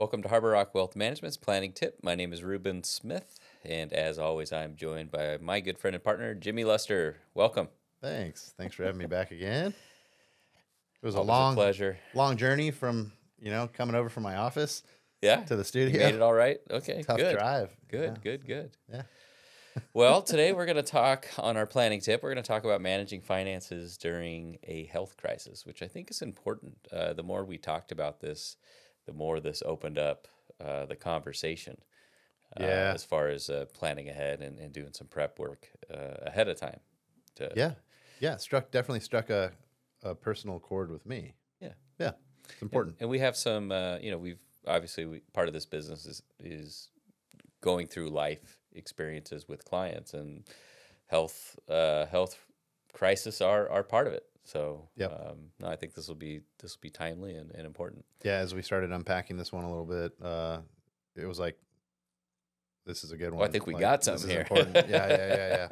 Welcome to Harbor Rock Wealth Management's Planning Tip. My name is Ruben Smith, and as always, I'm joined by my good friend and partner, Jimmy Luster. Welcome. Thanks. Thanks for having me back again. It was a Always a pleasure. long journey from, coming over from my office Yeah, to the you studio. made it all right? Okay, Tough good. drive. Good, Yeah. good. Yeah. Well, today we're going to talk on our planning tip. We're going to talk about managing finances during a health crisis, which I think is important. The more we talked about this, the more this opened up the conversation Yeah. as far as planning ahead and doing some prep work ahead of time. Yeah. Yeah. Definitely struck a personal chord with me. Yeah. Yeah. It's important. And we have some, part of this business is going through life experiences with clients, and health crisis are part of it. So Yep. no, I think this will be timely and important. Yeah. As we started unpacking this one a little bit, it was like, this is a good one. Well, I think we Like, got this something is here. important. Yeah.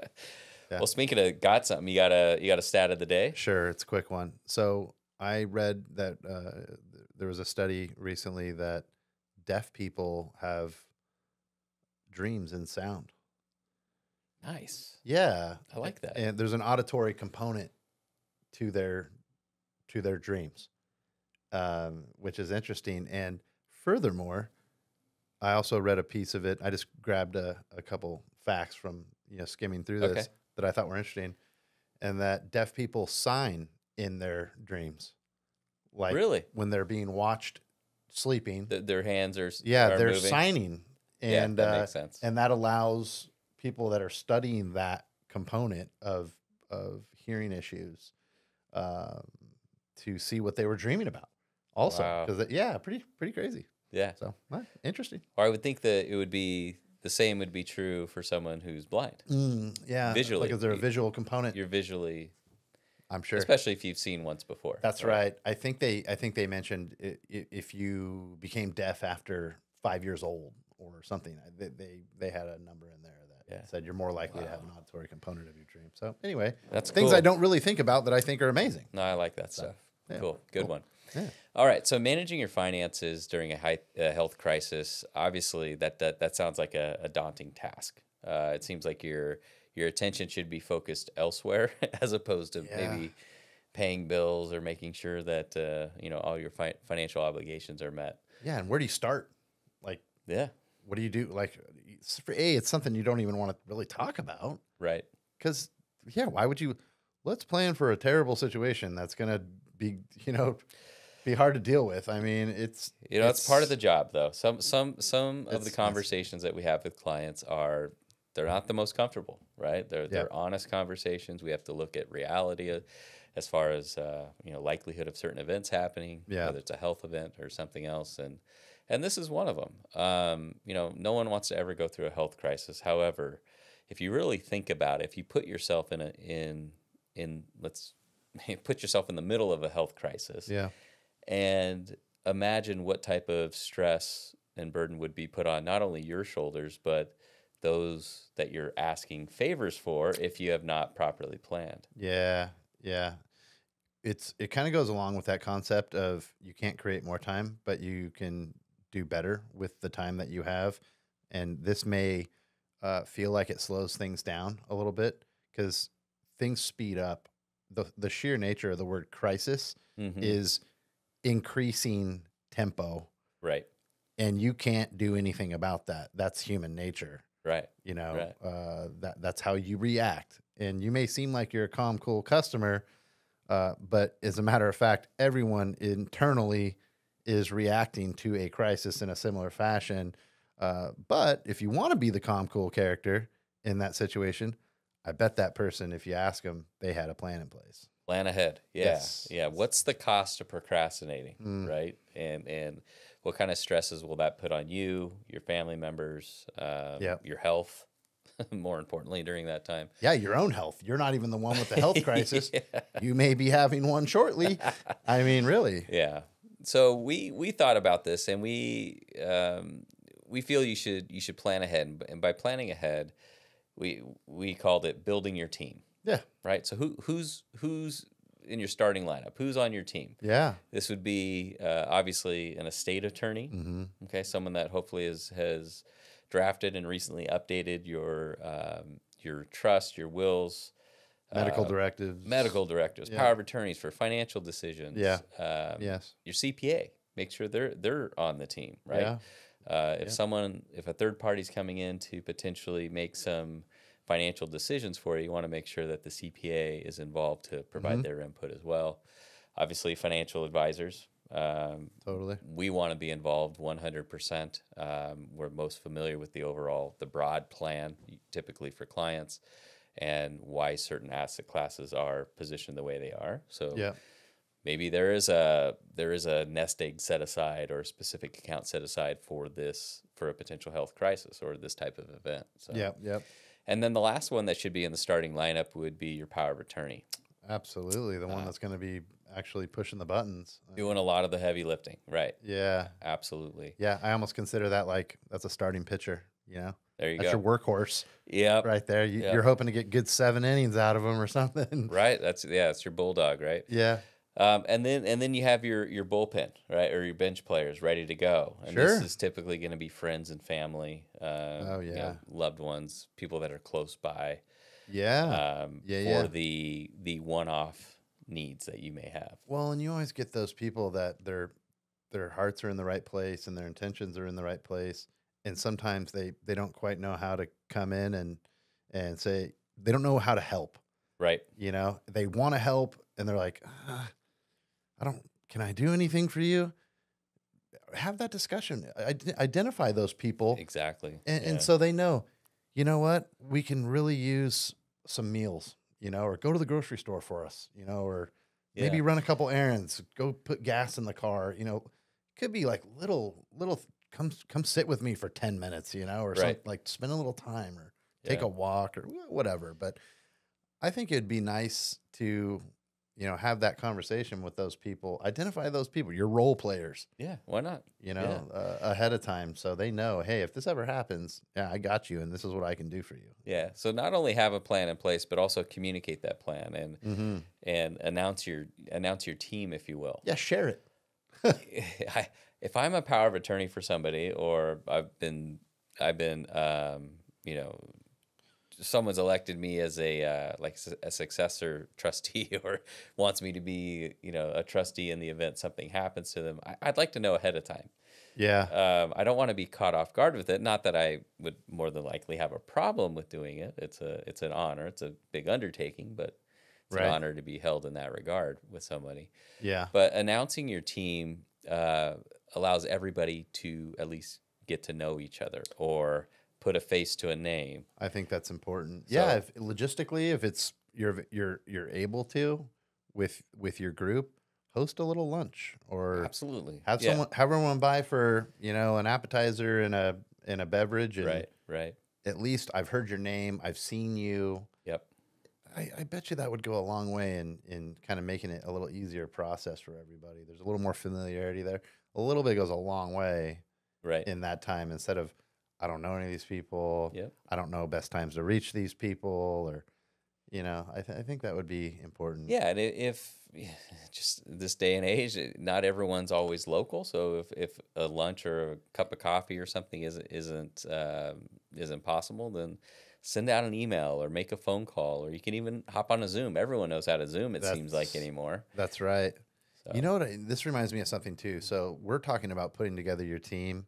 Well, speaking of got something, you got a stat of the day. Sure. It's a quick one. So I read that there was a study recently that deaf people have dreams in sound. Nice. Yeah. I like that. And there's an auditory component to their dreams, which is interesting. And furthermore, I also read a piece of it. I just grabbed a couple facts from skimming through this Okay. that I thought were interesting, and that deaf people sign in their dreams, like Really? when they're being watched sleeping. Their hands are They're moving. signing, and Yeah, that makes sense. and that allows people that are studying that component of hearing issues to see what they were dreaming about. Also, Wow. because pretty crazy. Yeah. So interesting. Or I would think that it would be the same would be true for someone who's blind. Yeah, Visually. like is there a visual component? You're visually, I'm sure. especially if you've seen once before. That's right. I think they mentioned if you became deaf after 5 years old or something, they had a number in there that said you're more likely to have an auditory component of your dream. So anyway, That's things cool. I don't really think about that I think are amazing. No, I like that stuff. yeah, Cool. Good one. Yeah. All right. So managing your finances during a health crisis, obviously that sounds like a daunting task. It seems like your attention should be focused elsewhere as opposed to maybe paying bills or making sure that all your financial obligations are met. Yeah, and where do you start? Like, Yeah. what do you do? Like, it's something you don't even want to really talk about. Right. Because, why would you? Let's plan for a terrible situation that's going to be, be hard to deal with. I mean, it's part of the job, though. Some of the conversations that we have with clients they're not the most comfortable, right? They're honest conversations. We have to look at reality as far as likelihood of certain events happening, whether it's a health event or something else, and this is one of them. No one wants to ever go through a health crisis. However, if you really think about it, if you put yourself let's put yourself in the middle of a health crisis, and imagine what type of stress and burden would be put on not only your shoulders, but those that you're asking favors for if you have not properly planned. Yeah. It kind of goes along with that concept of you can't create more time, but you can do better with the time that you have. And this may feel like it slows things down a little bit because things speed up. The sheer nature of the word crisis is increasing tempo. Right. And you can't do anything about that. That's human nature. Right. That's how you react. And you may seem like you're a calm, cool customer, but as a matter of fact, everyone internally is reacting to a crisis in a similar fashion. But if you want to be the calm, cool character in that situation, I bet that person, if you ask them, they had a plan in place. Plan ahead. Yeah. Yes. Yeah. What's the cost of procrastinating? Right. And what kind of stresses will that put on you, your family members, your health, more importantly, during that time? Yeah, your own health. You're not even the one with the health crisis. You may be having one shortly. I mean, really. Yeah. So we thought about this, and we feel you should plan ahead, and by planning ahead, we called it building your team. Yeah. Right. So who's in your starting lineup? Who's on your team? Yeah. This would be obviously an estate attorney. Mm-hmm. Okay, someone that hopefully has drafted and recently updated your trust, your wills, Medical directives. Power of attorneys for financial decisions. Yeah. Yes. Your CPA. Make sure they're on the team, right? Yeah. If a third party's coming in to potentially make some financial decisions for you, you want to make sure that the CPA is involved to provide their input as well. Obviously, financial advisors. Totally. We want to be involved 100%. We're most familiar with the broad plan, typically for clients, and why certain asset classes are positioned the way they are. So maybe there is a nest egg set aside or a specific account set aside for a potential health crisis or this type of event. So And then the last one that should be in the starting lineup would be your power of attorney. Absolutely. The one that's going to be actually pushing the buttons. Doing a lot of the heavy lifting, right? Yeah. Absolutely. Yeah, I almost consider that like that's a starting pitcher, There you that's go. your workhorse. Yeah. Right there. You're hoping to get good 7 innings out of them or something. Right. It's your bulldog, right? Yeah. And then you have your bullpen, right, or your bench players ready to go. And this is typically going to be friends and family, loved ones, people that are close by. For the one-off needs that you may have. Well, and you always get those people that their hearts are in the right place and their intentions are in the right place, and sometimes they don't quite know how to come in and say they don't know how to help. Right. They want to help, and they're like, can I do anything for you? Have that discussion. Identify those people. Exactly. And so they know, you know what? We can really use some meals, or go to the grocery store for us, or maybe run a couple errands, go put gas in the car, could be like little, come sit with me for 10 minutes, or something, like spend a little time or take a walk or whatever. But I think it'd be nice to, have that conversation with those people, identify those people, your role players. Yeah, why not? Ahead of time, so they know, hey, if this ever happens, I got you, and this is what I can do for you. Yeah. So not only have a plan in place, but also communicate that plan and announce your team, if you will. Yeah, share it. If I'm a power of attorney for somebody, or I've been someone's elected me as a successor trustee, or wants me to be a trustee in the event something happens to them, I'd like to know ahead of time. I don't want to be caught off guard with it. Not that I would more than likely have a problem with doing it. It's an honor. It's a big undertaking, but it's an honor to be held in that regard with somebody. But announcing your team allows everybody to at least get to know each other, or put a face to a name. I think that's important. So, logistically, if it's you're able to with your group, host a little lunch, or absolutely have everyone buy for an appetizer and a beverage. And right. At least I've heard your name. I've seen you. Yep. I bet you that would go a long way in kind of making it a little easier process for everybody. There's a little more familiarity there. A little bit goes a long way. Right. In that time, instead of, I don't know any of these people. Yep. I don't know best times to reach these people, or, I think that would be important. Yeah, and if just this day and age, not everyone's always local. So if a lunch or a cup of coffee or something isn't possible, then send out an email or make a phone call, or you can even hop on a Zoom. Everyone knows how to Zoom, it seems like, anymore. That's right. So. This reminds me of something too. So we're talking about putting together your team,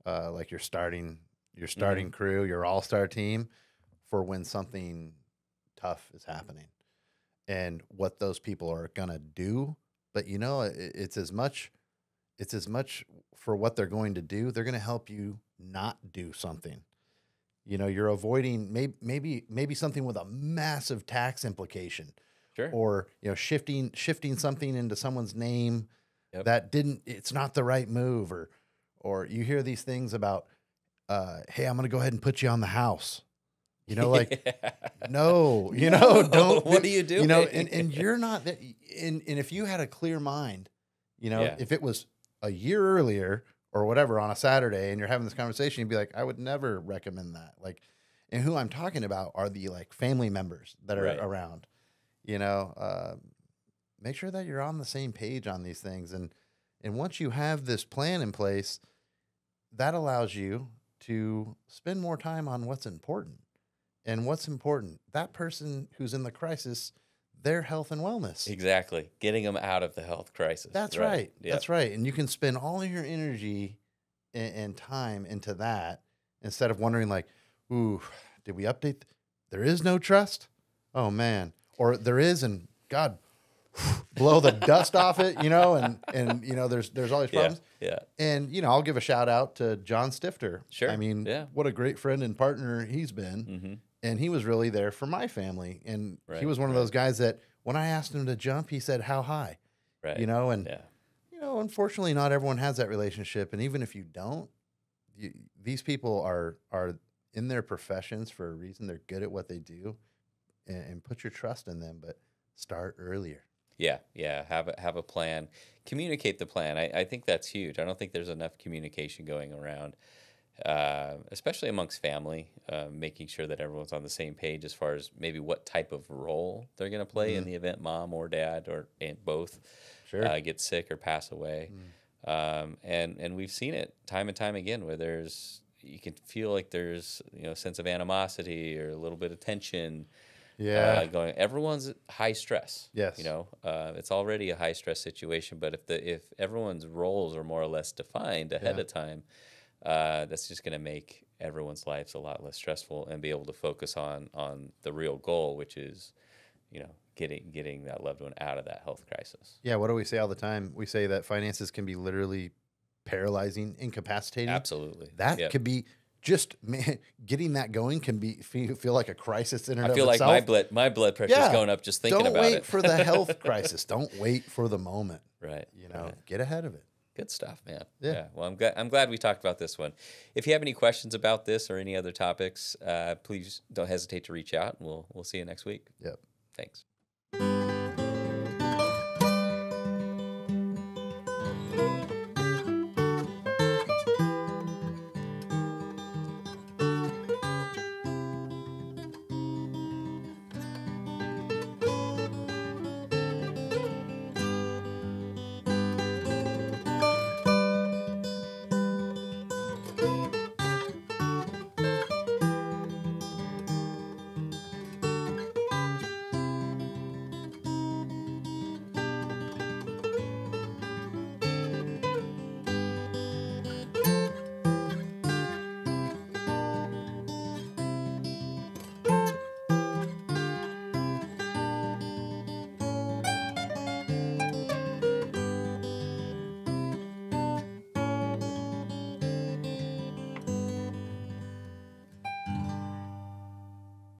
like your starting crew, your all-star team, for when something tough is happening, and what those people are gonna do. But it's as much for what they're going to do. They're gonna help you not do something. You're avoiding maybe something with a massive tax implication. Sure. Or shifting something into someone's name that it's not the right move, or you hear these things about, hey, I'm gonna go ahead and put you on the house. No, don't. What are you doing? And you're not. And if you had a clear mind, if it was a year earlier or whatever on a Saturday, and you're having this conversation, you'd be like, I would never recommend that. Like, and who I'm talking about are the family members that are around. make sure that you're on the same page on these things. And once you have this plan in place, that allows you to spend more time on what's important. And what's important, that person who's in the crisis, their health and wellness. Exactly. Getting them out of the health crisis. That's right. Yep. That's right. And you can spend all of your energy and time into that instead of wondering like, ooh, did we update? There is no trust? Oh, man. Or there is, and God, blow the dust off it, and there's all these problems. Yeah. And, I'll give a shout out to John Stifter. Sure. I mean, what a great friend and partner he's been. Mm-hmm. And he was really there for my family. And he was one of those guys that when I asked him to jump, he said, how high? Right. Unfortunately, not everyone has that relationship. And even if you don't, these people are in their professions for a reason. They're good at what they do, and put your trust in them, but start earlier. Yeah. Have a plan. Communicate the plan. I think that's huge. I don't think there's enough communication going around, especially amongst family, making sure that everyone's on the same page as far as maybe what type of role they're going to play in the event mom or dad or both get sick or pass away. And we've seen it time and time again where you can feel like there's a sense of animosity or a little bit of tension. Going. Everyone's high stress. Yes. It's already a high stress situation. But if everyone's roles are more or less defined ahead of time, that's just going to make everyone's lives a lot less stressful and be able to focus on the real goal, which is, getting that loved one out of that health crisis. Yeah. What do we say all the time? We say that finances can be literally paralyzing, incapacitating. Absolutely. That could be. Just getting that going can feel like a crisis in and of itself. I feel like my blood pressure is going up just thinking about it. Don't wait for the health crisis. Don't wait for the moment. Right. Get ahead of it. Good stuff, man. Yeah. Well, I'm glad we talked about this one. If you have any questions about this or any other topics, please don't hesitate to reach out, and we'll see you next week. Yep. Thanks.